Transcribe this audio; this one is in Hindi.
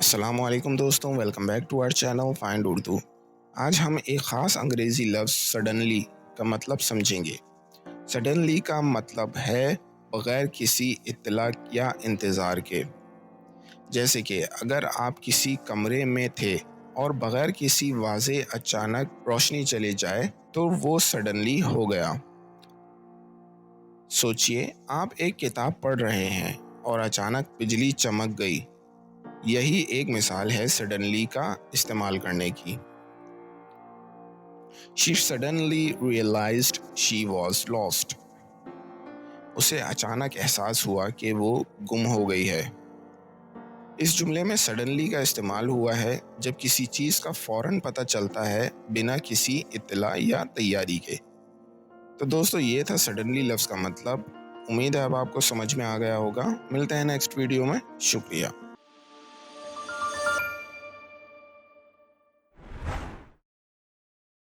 अस्सलामुअलैकुम दोस्तों, welcome back to our channel find Urdu. आज हम एक ख़ास अंग्रेज़ी लफ्ज़ सडनली का मतलब समझेंगे। सडनली का मतलब है बग़ैर किसी इत्तला या इंतज़ार के। जैसे कि अगर आप किसी कमरे में थे और बग़ैर किसी वाज़े अचानक रोशनी चली जाए तो वो सडनली हो गया। सोचिए, आप एक किताब पढ़ रहे हैं और अचानक बिजली चमक गई। यही एक मिसाल है सडनली का इस्तेमाल करने की। She suddenly realized she was lost. उसे अचानक एहसास हुआ कि वो गुम हो गई है। इस जुमले में सडनली का इस्तेमाल हुआ है जब किसी चीज़ का फ़ौरन पता चलता है बिना किसी इत्तला या तैयारी के। तो दोस्तों, ये था सडनली लफ्ज़ का मतलब। उम्मीद है अब आपको समझ में आ गया होगा। मिलते हैं नेक्स्ट वीडियो में। शुक्रिया।